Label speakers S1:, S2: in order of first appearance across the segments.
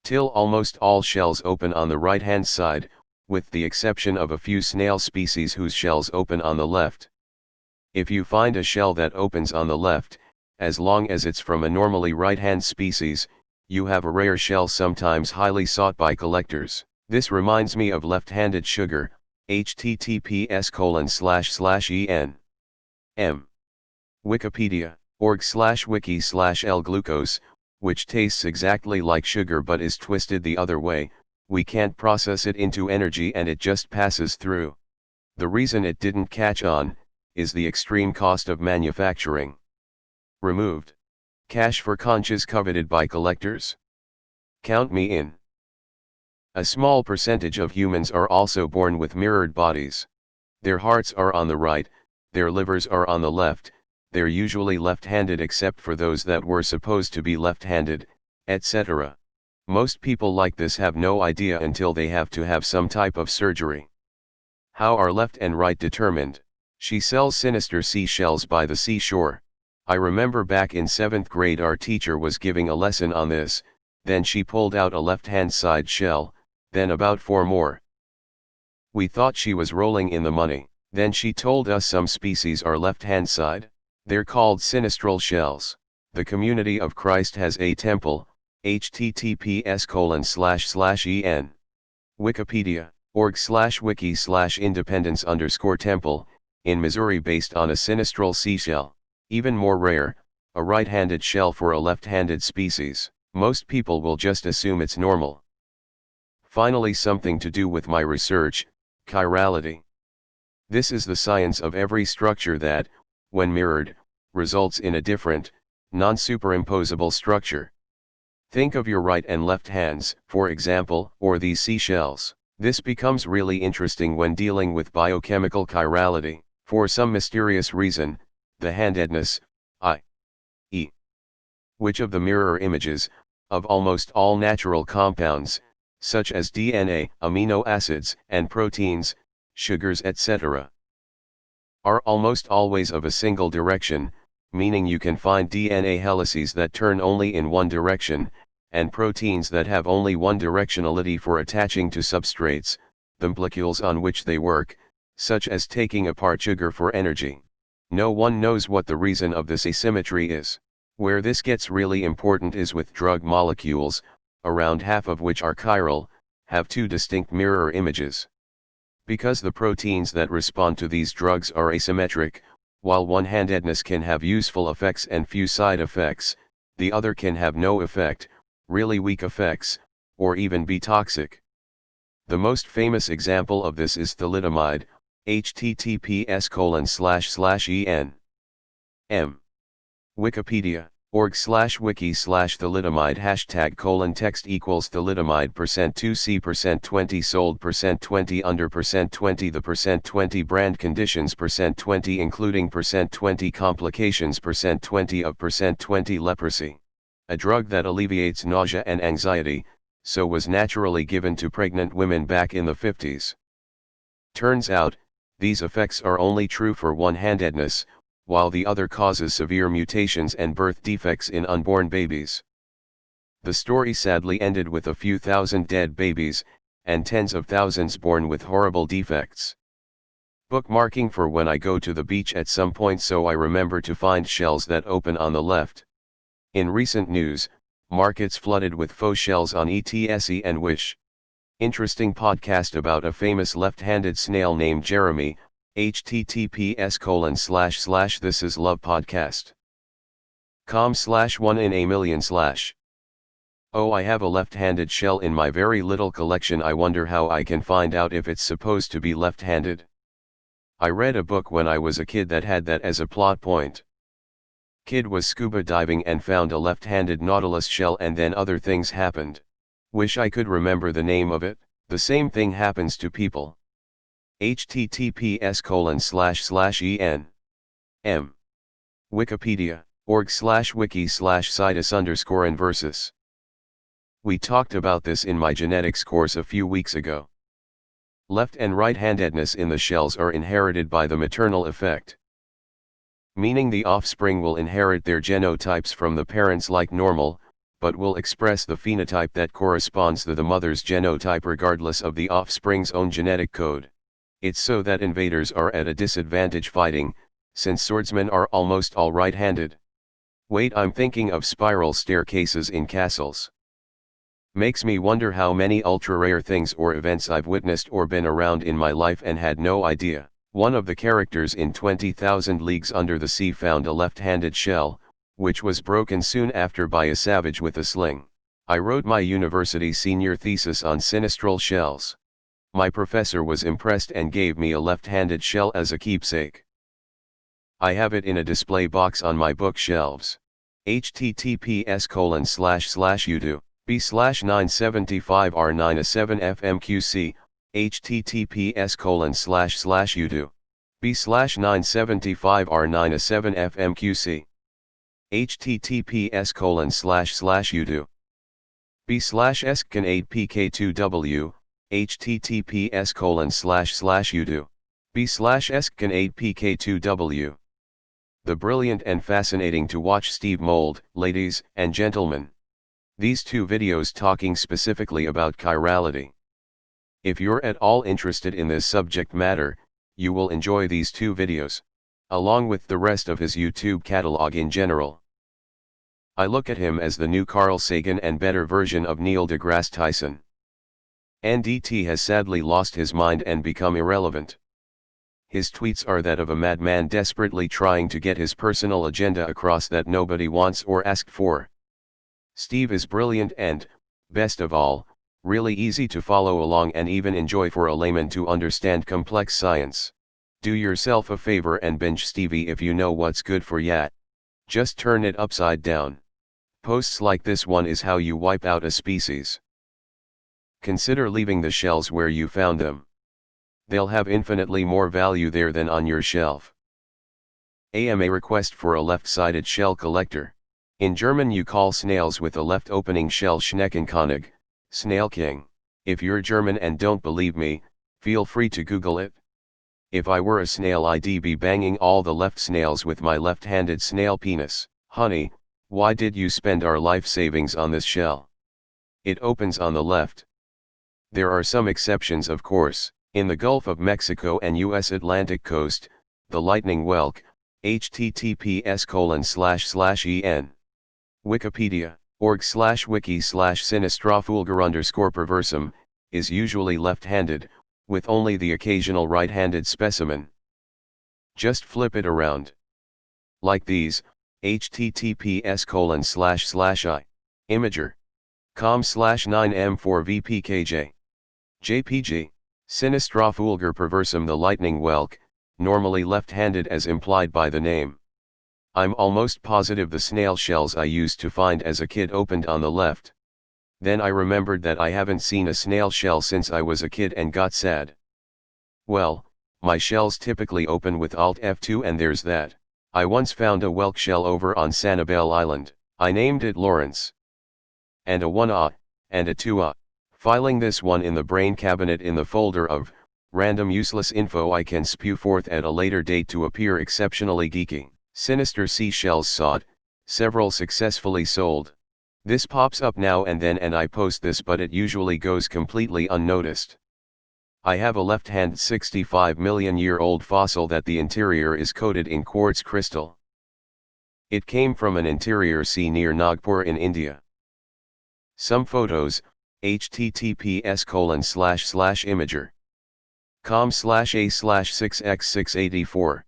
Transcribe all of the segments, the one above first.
S1: TIL almost all shells open on the right-hand side, with the exception of a few snail species whose shells open on the left. If you find a shell that opens on the left, as long as it's from a normally right-hand species, you have a rare shell sometimes highly sought by collectors. This reminds me of left-handed sugar, https://en. M. Wikipedia, org/wiki/L-glucose, which tastes exactly like sugar but is twisted the other way. We can't process it into energy and it just passes through. The reason it didn't catch on is the extreme cost of manufacturing. Removed. Cash for conches coveted by collectors? Count me in. A small percentage of humans are also born with mirrored bodies. Their hearts are on the right, their livers are on the left, they're usually left-handed except for those that were supposed to be left-handed, etc. Most people like this have no idea until they have to have some type of surgery. How are left and right determined? She sells sinister seashells by the seashore. I remember back in 7th grade our teacher was giving a lesson on this, then she pulled out a left-hand side shell, then about 4 more. We thought she was rolling in the money. Then she told us some species are left-hand side. They're called sinistral shells. The Community of Christ has a temple, https://en. Wikipedia, org/wiki/independence_temple, in Missouri based on a sinistral seashell. Even more rare, a right-handed shell for a left-handed species. Most people will just assume it's normal. Finally, something to do with my research, chirality. This is the science of every structure that, when mirrored, results in a different, non-superimposable structure. Think of your right and left hands, for example, or these seashells. This becomes really interesting when dealing with biochemical chirality. For some mysterious reason, the handedness, i.e., which of the mirror images, of almost all natural compounds, such as DNA, amino acids, and proteins, sugars, etc., are almost always of a single direction, meaning you can find DNA helices that turn only in one direction, and proteins that have only one directionality for attaching to substrates, the molecules on which they work, such as taking apart sugar for energy. No one knows what the reason of this asymmetry is. Where this gets really important is with drug molecules, around half of which are chiral, have 2 distinct mirror images. Because the proteins that respond to these drugs are asymmetric, while one-handedness can have useful effects and few side effects, the other can have no effect, really weak effects, or even be toxic. The most famous example of this is thalidomide, https://en. M. Wikipedia, org/wiki/thalidomide #text equals thalidomide %2c %20 sold %20 under %20 the %20 brand conditions %20 including %20 complications %20 of %20 leprosy. A drug that alleviates nausea and anxiety, so was naturally given to pregnant women back in the 50s. Turns out, these effects are only true for one-handedness, while the other causes severe mutations and birth defects in unborn babies. The story sadly ended with a few thousand dead babies, and tens of thousands born with horrible defects. Bookmarking for when I go to the beach at some point so I remember to find shells that open on the left. In recent news, markets flooded with faux shells on Etsy and Wish. Interesting podcast about a famous left-handed snail named Jeremy, https://thisislovepodcast.com/1 in a million/. Oh, I have a left-handed shell in my very little collection. I wonder how I can find out if it's supposed to be left-handed. I read a book when I was a kid that had that as a plot point. Kid was scuba diving and found a left-handed nautilus shell and then other things happened. Wish I could remember the name of it. The same thing happens to people. https://en. M. Wikipedia, org/wiki/citus_inversus. We talked about this in my genetics course a few weeks ago. Left and right-handedness in the shells are inherited by the maternal effect. Meaning the offspring will inherit their genotypes from the parents like normal, but will express the phenotype that corresponds to the mother's genotype regardless of the offspring's own genetic code. It's so that invaders are at a disadvantage fighting, since swordsmen are almost all right-handed. Wait, I'm thinking of spiral staircases in castles. Makes me wonder how many ultra-rare things or events I've witnessed or been around in my life and had no idea. One of the characters in 20,000 Leagues Under the Sea found a left-handed shell, which was broken soon after by a savage with a sling. I wrote my university senior thesis on sinistral shells. My professor was impressed and gave me a left-handed shell as a keepsake. I have it in a display box on my bookshelves. https://youtube b/975r97fmqc https://youtube b/975r97fmqc https://youtube b/escan8pk2w https://youtube b/escan8pk2w. The brilliant and fascinating to watch Steve Mould, ladies and gentlemen. These two videos talking specifically about chirality. If you're at all interested in this subject matter, you will enjoy these two videos, along with the rest of his YouTube catalog in general. I look at him as the new Carl Sagan and better version of Neil deGrasse Tyson. NDT has sadly lost his mind and become irrelevant. His tweets are that of a madman desperately trying to get his personal agenda across that nobody wants or asked for. Steve is brilliant and, best of all, really easy to follow along and even enjoy for a layman to understand complex science. Do yourself a favor and binge Stevie if you know what's good for ya. Just turn it upside down. Posts like this one is how you wipe out a species. Consider leaving the shells where you found them. They'll have infinitely more value there than on your shelf. AMA request for a left-sided shell collector. In German you call snails with a left opening shell Schneckenkönig, Snail King. If you're German and don't believe me, feel free to Google it. If I were a snail I'd be banging all the left snails with my left-handed snail penis. Honey, why did you spend our life savings on this shell? It opens on the left. There are some exceptions of course. In the Gulf of Mexico and U.S. Atlantic coast, the lightning whelk, https://en. Wikipedia, org/wiki/sinistrafulgur_perversum, is usually left-handed, with only the occasional right-handed specimen. Just flip it around. Like these, https://i. Imager.com/9m4vpkj. JPG. Sinistrafulgur perversum, the lightning whelk, normally left-handed as implied by the name. I'm almost positive the snail shells I used to find as a kid opened on the left. Then I remembered that I haven't seen a snail shell since I was a kid and got sad. Well, my shells typically open with Alt F2 and there's that. I once found a whelk shell over on Sanibel Island. I named it Lawrence. And a 1A, and a 2A. Filing this one in the brain cabinet in the folder of random useless info I can spew forth at a later date to appear exceptionally geeky. Sinister seashells sought, several successfully sold. This pops up now and then and I post this, but it usually goes completely unnoticed. I have a left-hand 65 million year old fossil that the interior is coated in quartz crystal. It came from an interior sea near Nagpur in India. Some photos, https://imager.com/a/6x684.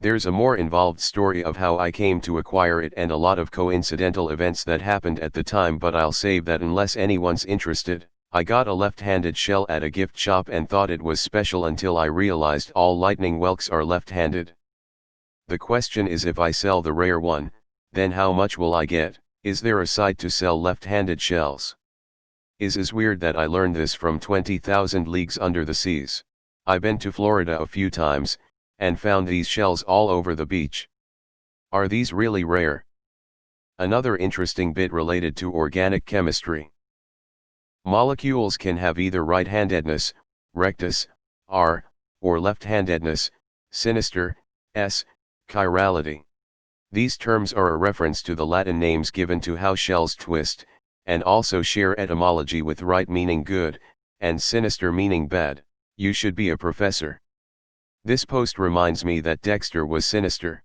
S1: There's a more involved story of how I came to acquire it and a lot of coincidental events that happened at the time, but I'll save that unless anyone's interested. I got a left-handed shell at a gift shop and thought it was special until I realized all lightning whelks are left-handed. The question is, if I sell the rare one, then how much will I get? Is there a site to sell left-handed shells? Is weird that I learned this from 20,000 Leagues Under the Seas. I've been to Florida a few times, and found these shells all over the beach. Are these really rare? Another interesting bit related to organic chemistry. Molecules can have either right-handedness, rectus, R, or left-handedness, sinister, S, chirality. These terms are a reference to the Latin names given to how shells twist, and also share etymology with right meaning good, and sinister meaning bad. You should be a professor. This post reminds me that Dexter was sinister.